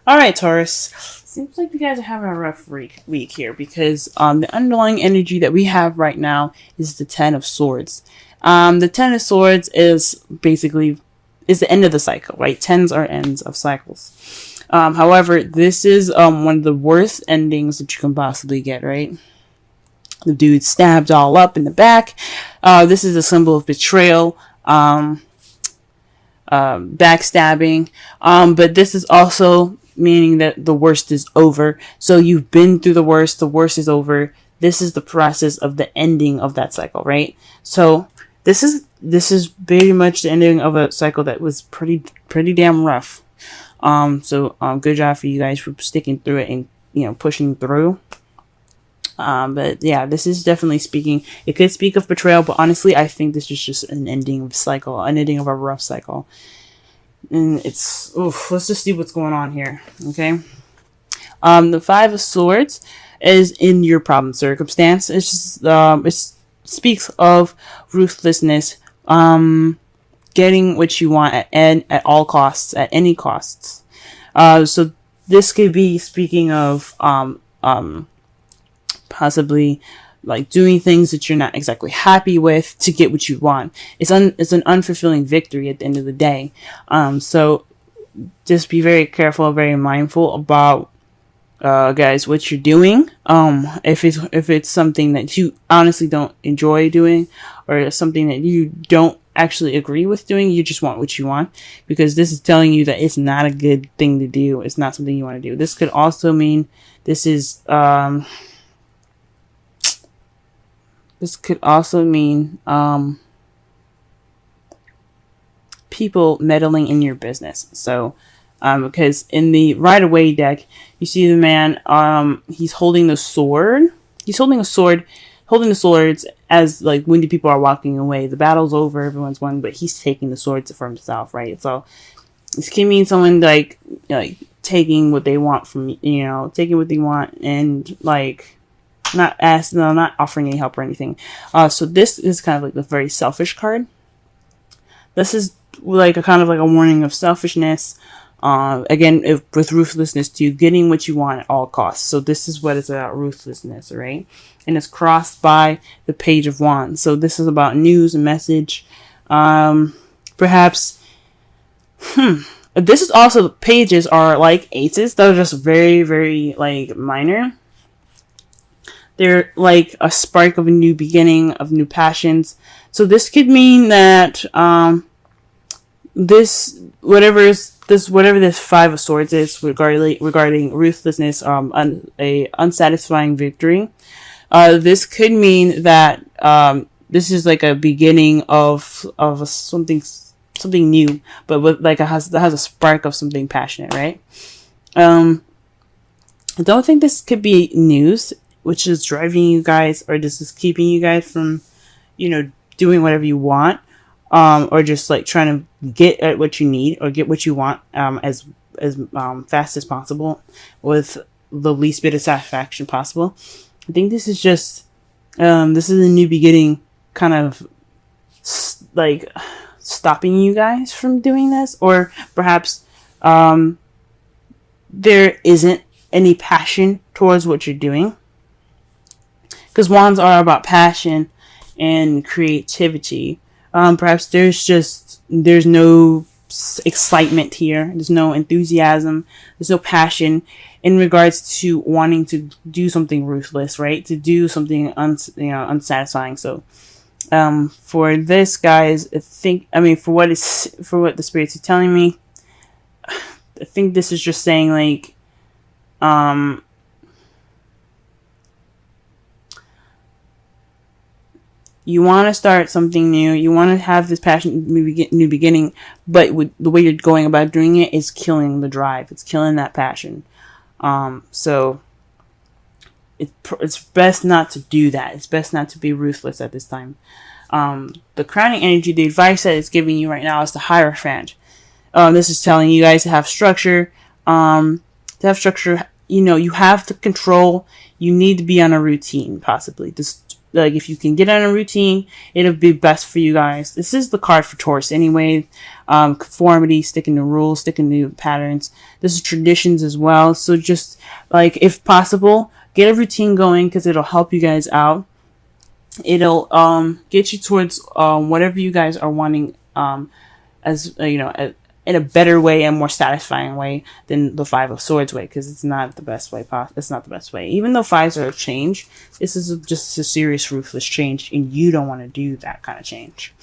All right, Taurus. Seems like you guys are having a rough week here because the underlying energy that we have right now is the Ten of Swords. The Ten of Swords is basically is the end of the cycle, right? Tens are ends of cycles. However, this is one of the worst endings that you can possibly get, right? The dude stabbed all up in the back. This is a symbol of betrayal. Backstabbing. But this is also meaning that the worst is over. So you've been through the worst is over. This is the process of the ending of that cycle, right? So this is very much the ending of a cycle that was pretty damn rough. So good job for you guys for sticking through it and pushing through. But yeah, this is definitely speaking. It could speak of betrayal, but honestly, I think this is just an ending of cycle, an ending of a rough cycle. And let's just see what's going on here. Okay. The Five of Swords is in your problem circumstance. It's just, it speaks of ruthlessness, getting what you want at all costs, at any costs. So this could be speaking of, possibly like doing things that you're not exactly happy with to get what you want. It's an unfulfilling victory at the end of the day. So just be very careful, very mindful about, guys, what you're doing. If it's something that you honestly don't enjoy doing, or something that you don't actually agree with doing, you just want what you want, because this is telling you that it's not a good thing to do. It's not something you want to do. This could also mean this could also mean people meddling in your business. So, because in the Right-of-Way deck, you see the man, he's holding the sword. He's holding the swords as, like, when the people are walking away. The battle's over, everyone's won, but he's taking the swords for himself, right? So, this can mean someone, like taking what they want from, taking what they want and, like, not offering any help or anything. So this is kind of like the very selfish card. This is like a kind of like a warning of selfishness. Again, with ruthlessness too, getting what you want at all costs. So this is what it's about, ruthlessness, right? And it's crossed by the Page of Wands. So this is about news and message. Perhaps, this is also, pages are like aces. They're just very, very like minor. They're like a spark of a new beginning, of new passions. So this could mean that whatever this Five of Swords is regarding ruthlessness, a unsatisfying victory. This could mean that this is like a beginning of something new, but with like that has a spark of something passionate, right? I don't think this could be news, which is driving you guys, or just is keeping you guys from, doing whatever you want, or just like trying to get at what you need or get what you want, as fast as possible with the least bit of satisfaction possible. I think this is just, this is a new beginning, kind of like stopping you guys from doing this, or perhaps, there isn't any passion towards what you're doing. Because wands are about passion and creativity. Perhaps there's no excitement here. There's no enthusiasm. There's no passion in regards to wanting to do something ruthless, right? To do something unsatisfying. So, for this, guys, for what the spirits are telling me, I think this is just saying like, you want to start something new. You want to have this passion, new beginning, but the way you're going about doing it is killing the drive. It's killing that passion. So it's best not to do that. It's best not to be ruthless at this time. The crowning energy, the advice that it's giving you right now is the Hierophant. This is telling you guys to have structure. You have the control. You need to be on a routine, possibly. like if you can get on a routine, it'll be best for you guys. This is the card for Taurus anyway. Conformity, sticking to rules, sticking to patterns. This is traditions as well. So just like, if possible, get a routine going, because it'll help you guys out. It'll get you towards whatever you guys are wanting, as you know, in a better way and more satisfying way than the Five of Swords way, because it's not the best way. It's not the best way. Even though fives are a change, this is just a serious, ruthless change, and you don't want to do that kind of change.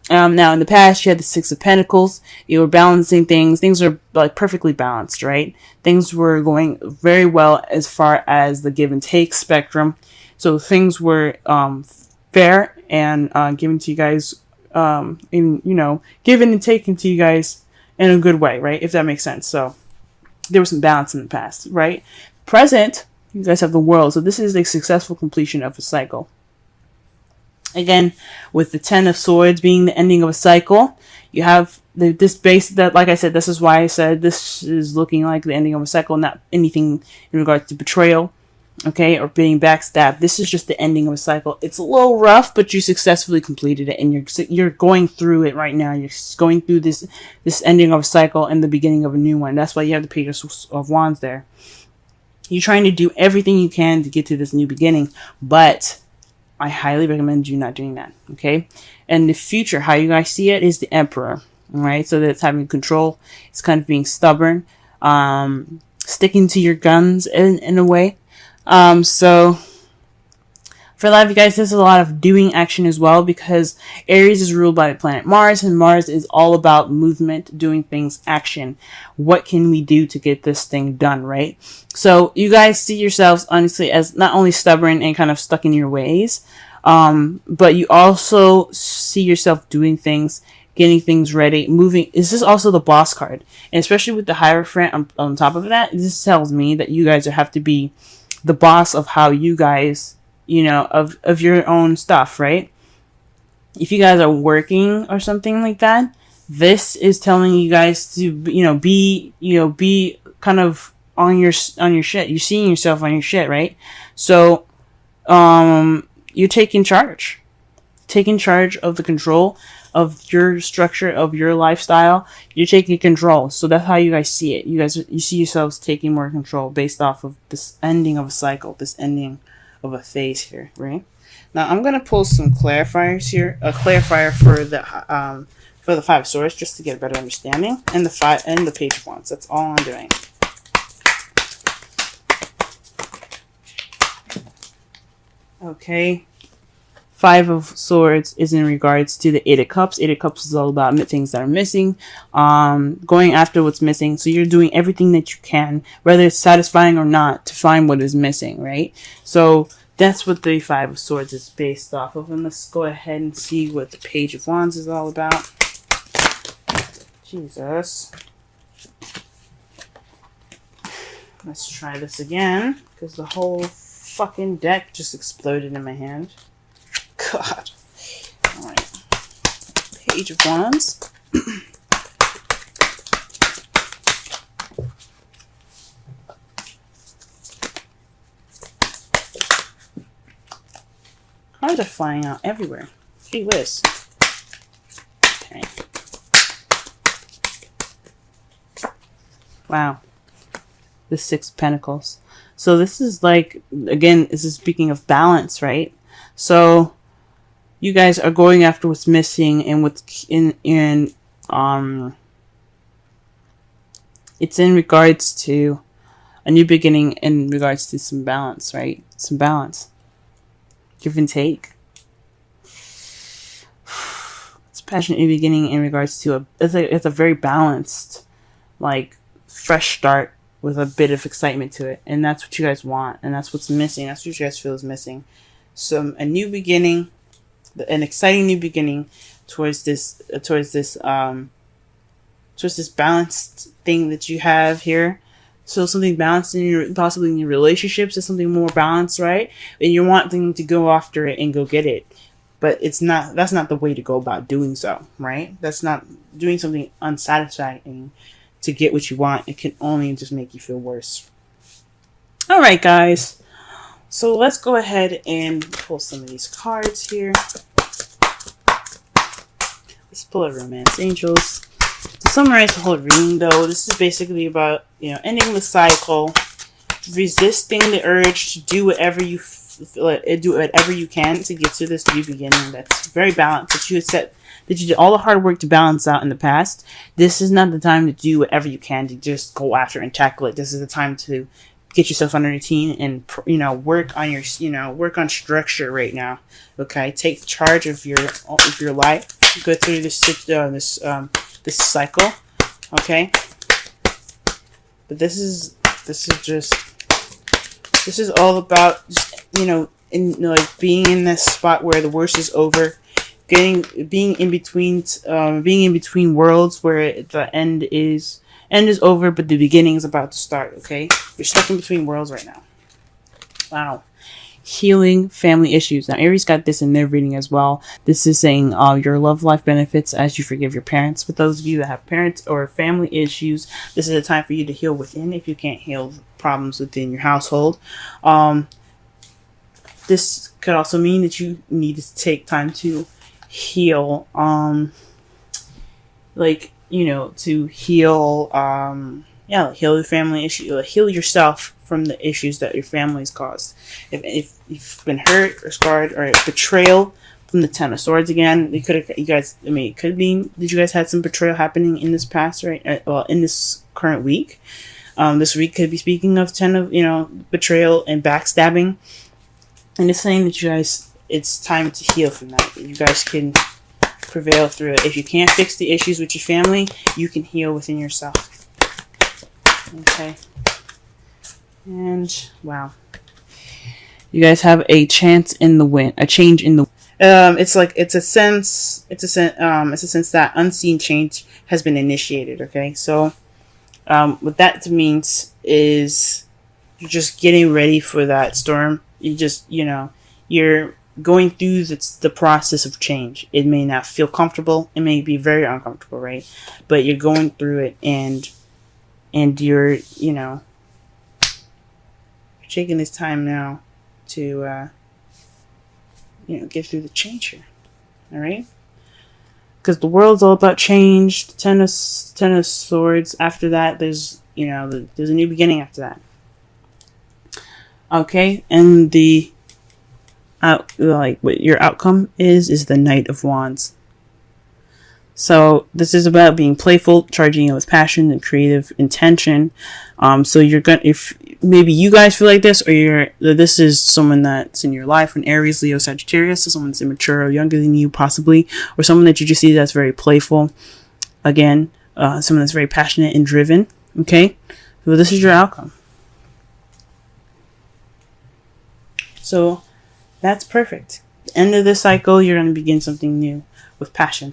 Now, in the past, you had the Six of Pentacles. You were balancing things. Things were like perfectly balanced, right? Things were going very well as far as the give and take spectrum. So things were fair and given to you guys, given and taken to you guys in a good way, right? If that makes sense. So there was some balance in the past, right? Present, you guys have the World. So this is a successful completion of a cycle. Again, with the Ten of Swords being the ending of a cycle, you have this base that, like I said, this is why I said this is looking like the ending of a cycle, not anything in regards to betrayal, okay, or being backstabbed. This is just the ending of a cycle. It's a little rough, but you successfully completed it, and you're going through it right now. You're going through this ending of a cycle and the beginning of a new one. That's why you have the Page of Wands there. You're trying to do everything you can to get to this new beginning, but I highly recommend you not doing that, okay? And the future, how you guys see it, is the Emperor, all right? So that's having control. It's kind of being stubborn, sticking to your guns in a way. So for a lot of you guys, there's a lot of doing action as well, because Aries is ruled by the planet Mars, and Mars is all about movement, doing things, action. What can we do to get this thing done, right? So you guys see yourselves, honestly, as not only stubborn and kind of stuck in your ways, but you also see yourself doing things, getting things ready, moving. This is also the Boss card. And especially with the Hierophant on top of that, this tells me that you guys have to be the boss of how you guys, of your own stuff, right? If you guys are working or something like that, this is telling you guys to, be kind of on your shit. You're seeing yourself on your shit, right? So, you're taking charge of the control of your structure, of your lifestyle. You're taking control. So that's how you guys see it. You see yourselves taking more control based off of this ending of a cycle, this ending of a phase here, right? Now I'm gonna pull some clarifiers here, a clarifier for the Five of Swords, just to get a better understanding, and the Page of Wands. That's all I'm doing. Okay. Five of Swords is in regards to the Eight of Cups. Eight of Cups is all about things that are missing, going after what's missing. So you're doing everything that you can, whether it's satisfying or not, to find what is missing, right? So that's what the Five of Swords is based off of. And let's go ahead and see what the Page of Wands is all about. Jesus. Let's try this again, because the whole fucking deck just exploded in my hand. God. Alright. Page of Wands. Cards are flying out everywhere. Gee whiz. Okay. Wow. The Six of Pentacles. So this is like, again, this is speaking of balance, right? So you guys are going after what's missing, and what's it's in regards to a new beginning, in regards to some balance, right? Some balance. Give and take. It's a passionate new beginning in regards to it's a very balanced, like, fresh start with a bit of excitement to it. And that's what you guys want, and that's what's missing. That's what you guys feel is missing. So a new beginning, an exciting new beginning towards this balanced thing that you have here. So something balanced possibly in your relationships, is something more balanced, right? And you're wanting to go after it and go get it, but that's not the way to go about doing so, right? That's not doing something unsatisfying to get what you want. It can only just make you feel worse. All right, guys. So let's go ahead and pull some of these cards here. Let's pull a Romance Angels. To summarize the whole reading, though, this is basically about, ending the cycle, resisting the urge to do whatever you can to get to this new beginning that's very balanced. That you did all the hard work to balance out in the past. This is not the time to do whatever you can to just go after and tackle it. This is the time to get yourself on a routine and work on your work on structure right now. Okay, take charge of your life. Go through this cycle. Okay, but this is all about just, being in this spot where the worst is over, being in between worlds where the end is over, but the beginning is about to start. Okay, you're stuck in between worlds right now. Wow. Healing family issues. Now, Aries got this in their reading as well. This is saying your love life benefits as you forgive your parents. For those of you that have parents or family issues, this is a time for you to heal within if you can't heal problems within your household. This could also mean that you need to take time to heal, to heal, heal the family issue, heal yourself from the issues that your family's caused. If you've been hurt or scarred or betrayal from the Ten of Swords again, it could be that you guys had some betrayal happening in this past, right? In this current week. This week could be speaking of betrayal and backstabbing. And it's saying that you guys, it's time to heal from that. You guys can prevail through it. If you can't fix the issues with your family, you can heal within yourself. Okay. And wow, you guys have a chance in the wind, a change in the. It's a sense that unseen change has been initiated. Okay, so what that means is you're just getting ready for that storm. You're going through the process of change. It may not feel comfortable. It may be very uncomfortable, right? But you're going through it, and you're taking this time now to get through the change here. All right, because the world's all about change. The Ten of Swords. After that, there's a new beginning after that. Okay, and what your outcome is the Knight of Wands. So this is about being playful, charging it with passion and creative intention. So if maybe you guys feel like this, or this is someone that's in your life, an Aries, Leo, Sagittarius, so someone that's immature or younger than you possibly, or someone that you just see that's very playful. Again, someone that's very passionate and driven. Okay, so this is your outcome. So that's perfect. End of this cycle, you're going to begin something new with passion.